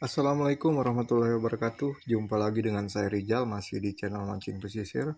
Assalamualaikum warahmatullahi wabarakatuh. Jumpa lagi dengan saya Rijal, masih di channel Mancing Pesisir.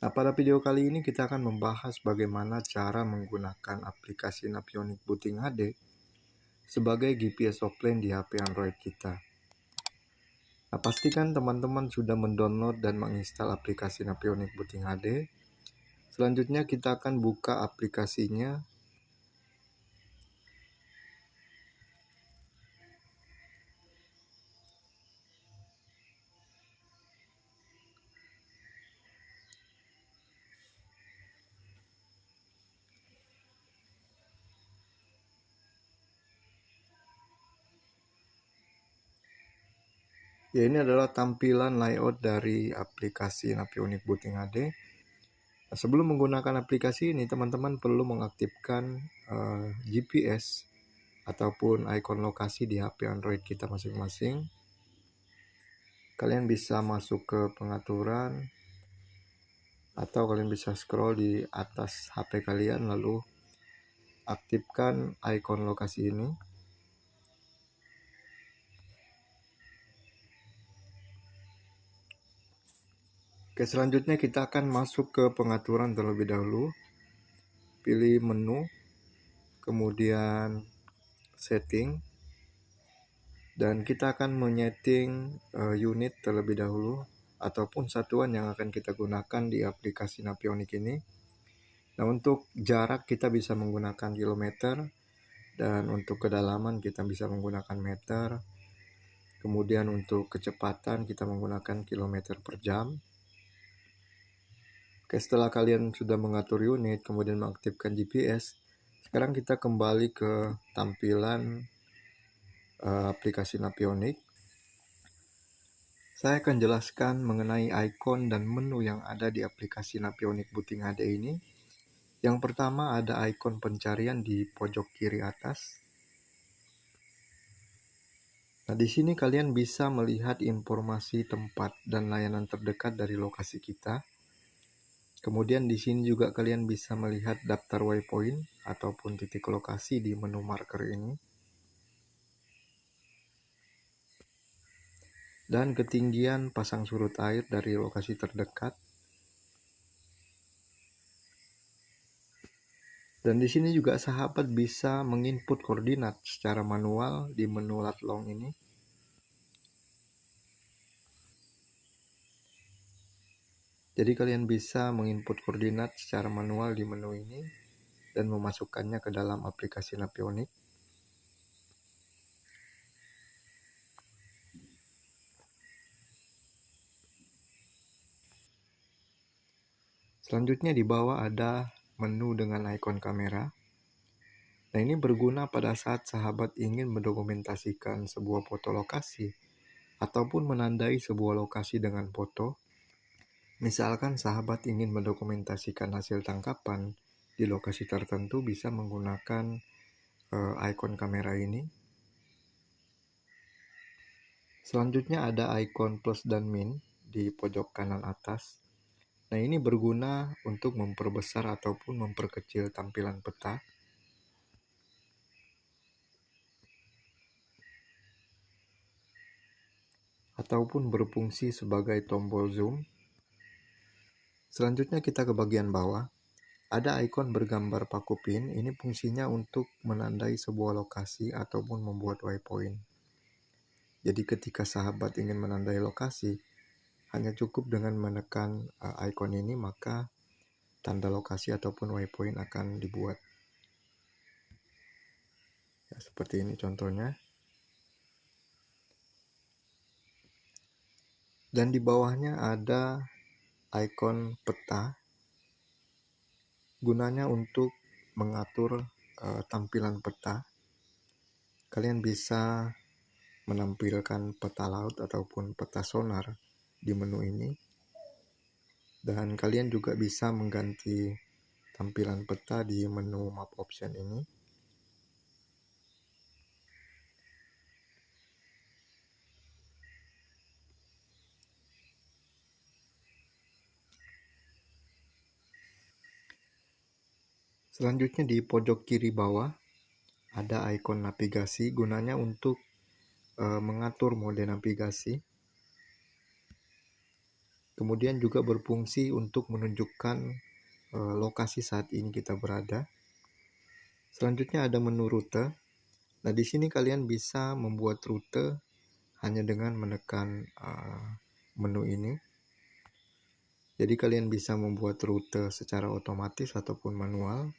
Nah, pada video kali ini kita akan membahas bagaimana cara menggunakan aplikasi Napionic Booting HD sebagai GPS offline di HP Android kita. Nah, pastikan teman-teman sudah mendownload dan menginstal aplikasi Napionic Booting HD. Selanjutnya kita akan buka aplikasinya. Ya, ini adalah tampilan layout dari aplikasi Napionic Booting HD. Nah, sebelum menggunakan aplikasi ini, teman-teman perlu mengaktifkan GPS ataupun ikon lokasi di HP Android kita masing-masing. Kalian bisa masuk ke pengaturan, atau kalian bisa scroll di atas HP kalian lalu aktifkan ikon lokasi ini. Oke, selanjutnya kita akan masuk ke pengaturan terlebih dahulu. Pilih menu, kemudian setting, dan kita akan menyeting unit terlebih dahulu ataupun satuan yang akan kita gunakan di aplikasi Napionic ini. Nah, untuk jarak kita bisa menggunakan kilometer, dan untuk kedalaman kita bisa menggunakan meter. Kemudian untuk kecepatan kita menggunakan kilometer per jam. Oke, setelah kalian sudah mengatur unit, kemudian mengaktifkan GPS, sekarang kita kembali ke tampilan aplikasi Napionic. Saya akan jelaskan mengenai ikon dan menu yang ada di aplikasi Napionic Booting HD ini. Yang pertama ada ikon pencarian di pojok kiri atas. Nah, di sini kalian bisa melihat informasi tempat dan layanan terdekat dari lokasi kita. Kemudian di sini juga kalian bisa melihat daftar waypoint ataupun titik lokasi di menu marker ini. Dan ketinggian pasang surut air dari lokasi terdekat. Dan di sini juga sahabat bisa menginput koordinat secara manual di menu lat long ini. Jadi kalian bisa menginput koordinat secara manual di menu ini dan memasukkannya ke dalam aplikasi Napionic. Selanjutnya di bawah ada menu dengan ikon kamera. Nah, ini berguna pada saat sahabat ingin mendokumentasikan sebuah foto lokasi ataupun menandai sebuah lokasi dengan foto. Misalkan sahabat ingin mendokumentasikan hasil tangkapan di lokasi tertentu, bisa menggunakan ikon kamera ini. Selanjutnya ada ikon plus dan min di pojok kanan atas. Nah, ini berguna untuk memperbesar ataupun memperkecil tampilan peta. Ataupun berfungsi sebagai tombol zoom. Selanjutnya kita ke bagian bawah. Ada ikon bergambar paku pin. Ini fungsinya untuk menandai sebuah lokasi ataupun membuat waypoint. Jadi ketika sahabat ingin menandai lokasi, hanya cukup dengan menekan ikon ini, maka tanda lokasi ataupun waypoint akan dibuat. Ya, seperti ini contohnya. Dan di bawahnya ada ikon peta. Gunanya untuk mengatur tampilan peta. Kalian bisa menampilkan peta laut ataupun peta sonar di menu ini. Dan kalian juga bisa mengganti tampilan peta di menu map option ini. Selanjutnya di pojok kiri bawah ada ikon navigasi. Gunanya untuk mengatur mode navigasi. Kemudian juga berfungsi untuk menunjukkan lokasi saat ini kita berada. Selanjutnya ada menu rute. Nah, di sini kalian bisa membuat rute hanya dengan menekan menu ini. Jadi kalian bisa membuat rute secara otomatis ataupun manual.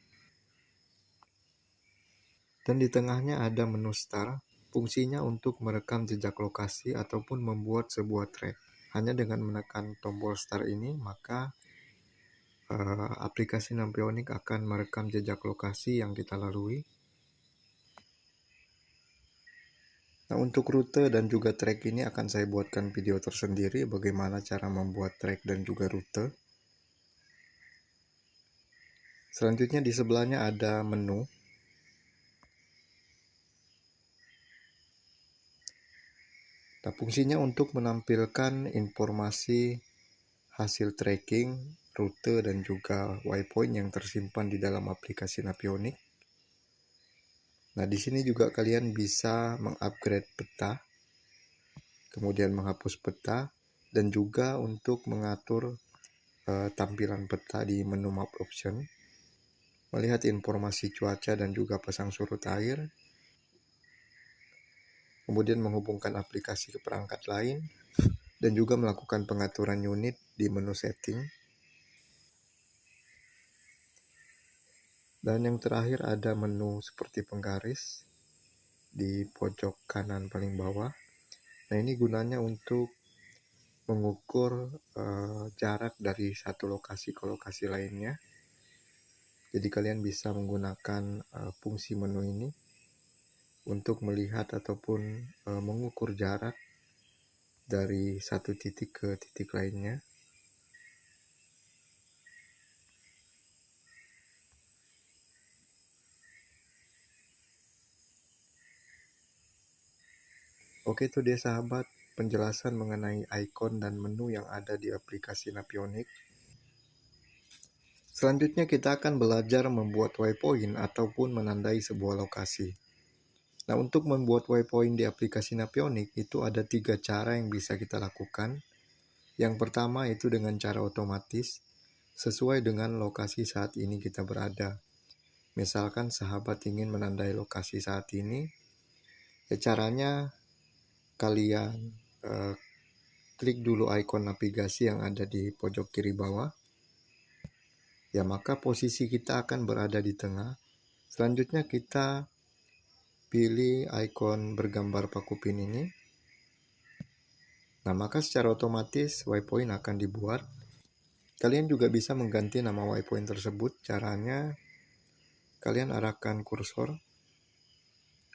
Dan di tengahnya ada menu start, fungsinya untuk merekam jejak lokasi ataupun membuat sebuah track. Hanya dengan menekan tombol start ini, maka aplikasi Navionics akan merekam jejak lokasi yang kita lalui. Nah, untuk rute dan juga track ini akan saya buatkan video tersendiri bagaimana cara membuat track dan juga rute. Selanjutnya di sebelahnya ada menu. Nah, fungsinya untuk menampilkan informasi hasil tracking, rute, dan juga waypoint yang tersimpan di dalam aplikasi Navionics. Nah, di sini juga kalian bisa mengupgrade peta, kemudian menghapus peta, dan juga untuk mengatur tampilan peta di menu map option, melihat informasi cuaca dan juga pasang surut air, kemudian menghubungkan aplikasi ke perangkat lain, dan juga melakukan pengaturan unit di menu setting. Dan yang terakhir ada menu seperti penggaris di pojok kanan paling bawah. Nah, ini gunanya untuk mengukur jarak dari satu lokasi ke lokasi lainnya. Jadi kalian bisa menggunakan fungsi menu ini untuk melihat ataupun mengukur jarak dari satu titik ke titik lainnya. Oke, itu dia sahabat penjelasan mengenai icon dan menu yang ada di aplikasi Navionics. Selanjutnya kita akan belajar membuat waypoint ataupun menandai sebuah lokasi. Nah, untuk membuat waypoint di aplikasi Navionics itu ada 3 cara yang bisa kita lakukan. Yang pertama itu dengan cara otomatis, sesuai dengan lokasi saat ini kita berada. Misalkan sahabat ingin menandai lokasi saat ini, ya caranya kalian klik dulu ikon navigasi yang ada di pojok kiri bawah. Ya, maka posisi kita akan berada di tengah. Selanjutnya kita pilih ikon bergambar paku pin ini. Nah, maka secara otomatis waypoint akan dibuat. Kalian juga bisa mengganti nama waypoint tersebut. Caranya, kalian arahkan kursor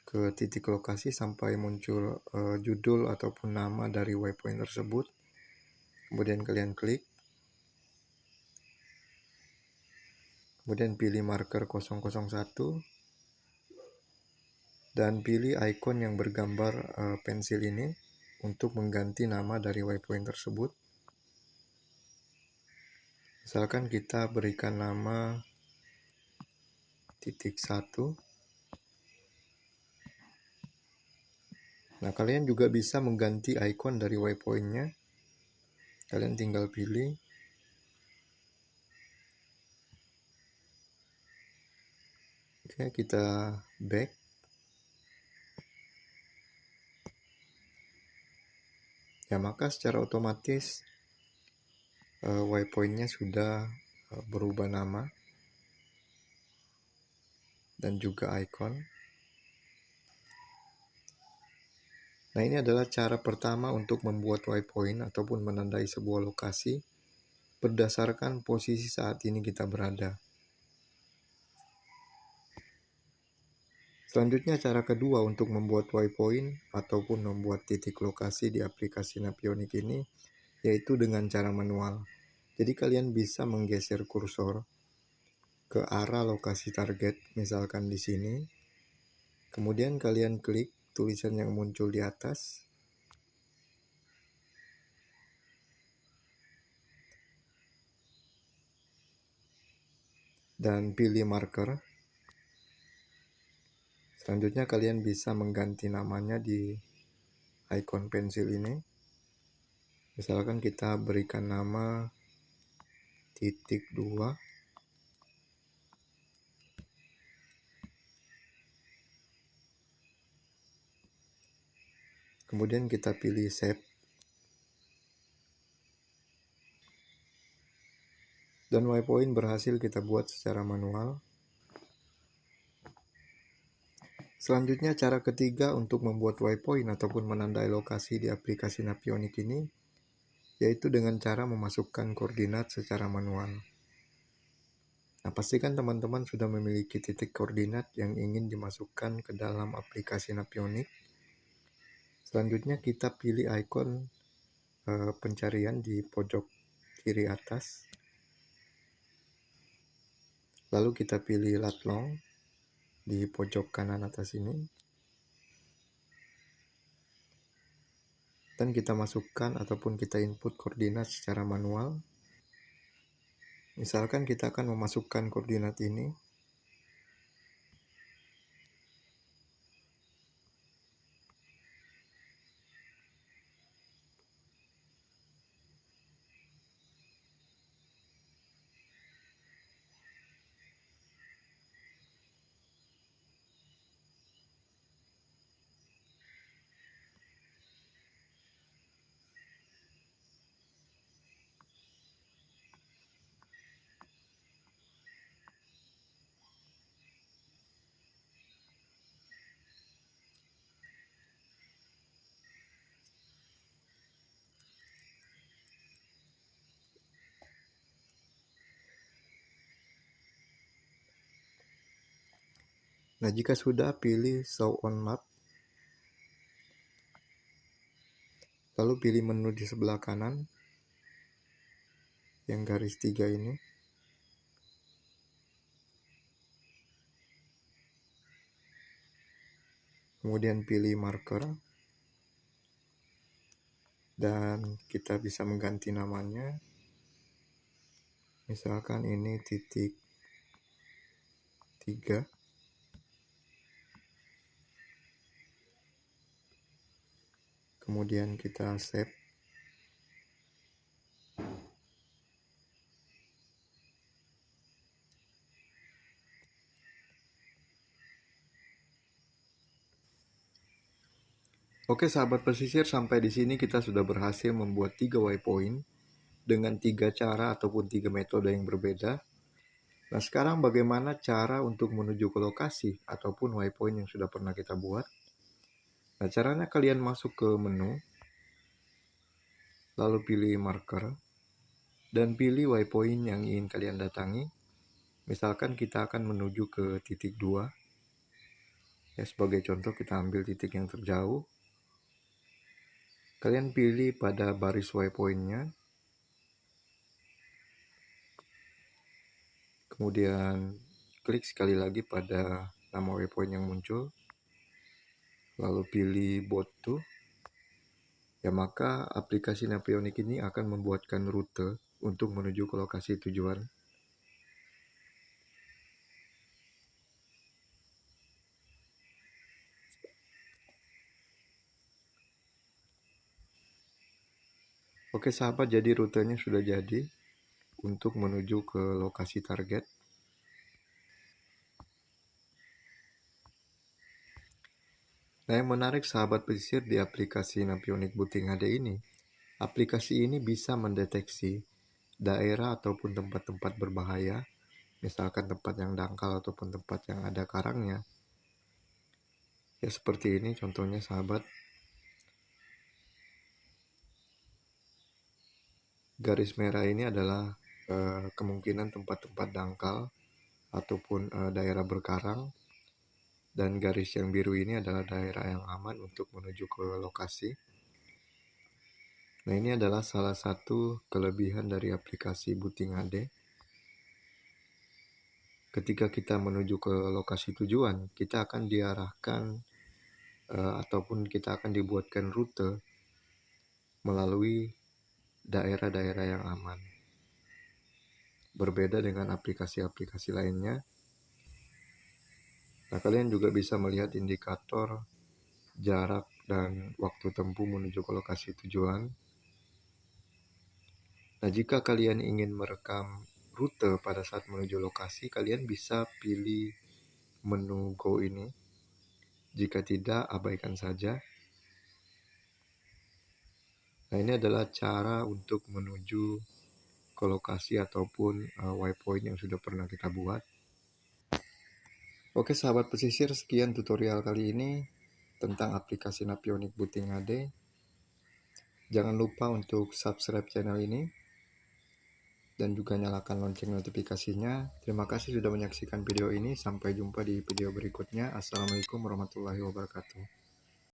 ke titik lokasi sampai muncul judul ataupun nama dari waypoint tersebut. Kemudian kalian klik. Kemudian pilih marker 001. Dan pilih ikon yang bergambar pensil ini untuk mengganti nama dari waypoint tersebut. Misalkan kita berikan nama titik 1. Nah, kalian juga bisa mengganti ikon dari waypointnya. Kalian tinggal pilih. Oke, kita back. Ya, maka secara otomatis waypointnya sudah berubah nama dan juga icon. Nah, ini adalah cara pertama untuk membuat waypoint ataupun menandai sebuah lokasi berdasarkan posisi saat ini kita berada. Selanjutnya cara kedua untuk membuat waypoint ataupun membuat titik lokasi di aplikasi Navionics ini yaitu dengan cara manual. Jadi kalian bisa menggeser kursor ke arah lokasi target, misalkan di sini. Kemudian kalian klik tulisan yang muncul di atas. Dan pilih marker. Selanjutnya kalian bisa mengganti namanya di icon pensil ini. Misalkan kita berikan nama titik 2. Kemudian kita pilih save. Dan waypoint berhasil kita buat secara manual. Selanjutnya cara ketiga untuk membuat waypoint ataupun menandai lokasi di aplikasi Navionic ini, yaitu dengan cara memasukkan koordinat secara manual. Nah, pastikan teman-teman sudah memiliki titik koordinat yang ingin dimasukkan ke dalam aplikasi Navionic. Selanjutnya kita pilih ikon pencarian di pojok kiri atas. Lalu kita pilih lat long di pojok kanan atas ini. Dan kita masukkan ataupun kita input koordinat secara manual. Misalkan kita akan memasukkan koordinat ini. Nah, jika sudah, pilih Show on Map. Lalu pilih menu di sebelah kanan yang garis 3 ini. Kemudian pilih marker. Dan kita bisa mengganti namanya. Misalkan ini titik 3. Kemudian kita save. Oke sahabat pesisir, sampai di sini kita sudah berhasil membuat 3 waypoint dengan 3 cara ataupun 3 metode yang berbeda. Nah, sekarang bagaimana cara untuk menuju ke lokasi ataupun waypoint yang sudah pernah kita buat? Nah, caranya kalian masuk ke menu, lalu pilih marker, dan pilih waypoint yang ingin kalian datangi. Misalkan kita akan menuju ke titik 2. Ya, sebagai contoh kita ambil titik yang terjauh. Kalian pilih pada baris waypointnya. Kemudian klik sekali lagi pada nama waypoint yang muncul. Lalu pilih boat to. Ya, maka aplikasi Navionic ini akan membuatkan rute untuk menuju ke lokasi tujuan. Oke sahabat, jadi rutenya sudah jadi untuk menuju ke lokasi target. Nah, yang menarik sahabat pesisir di aplikasi Navionic Booting HD ini, aplikasi ini bisa mendeteksi daerah ataupun tempat-tempat berbahaya, misalkan tempat yang dangkal ataupun tempat yang ada karangnya. Ya, seperti ini contohnya sahabat. Garis merah ini adalah kemungkinan tempat-tempat dangkal ataupun daerah berkarang, dan garis yang biru ini adalah daerah yang aman untuk menuju ke lokasi. Nah, ini adalah salah satu kelebihan dari aplikasi Booting HD. Ketika kita menuju ke lokasi tujuan, kita akan diarahkan ataupun kita akan dibuatkan rute melalui daerah-daerah yang aman. Berbeda dengan aplikasi-aplikasi lainnya. Nah, kalian juga bisa melihat indikator jarak dan waktu tempuh menuju ke lokasi tujuan. Nah, jika kalian ingin merekam rute pada saat menuju lokasi, kalian bisa pilih menu Go ini. Jika tidak, abaikan saja. Nah, ini adalah cara untuk menuju ke lokasi ataupun waypoint yang sudah pernah kita buat. Oke sahabat pesisir, sekian tutorial kali ini tentang aplikasi Navionic Booting HD. Jangan lupa untuk subscribe channel ini dan juga nyalakan lonceng notifikasinya. Terima kasih sudah menyaksikan video ini. Sampai jumpa di video berikutnya. Assalamualaikum warahmatullahi wabarakatuh.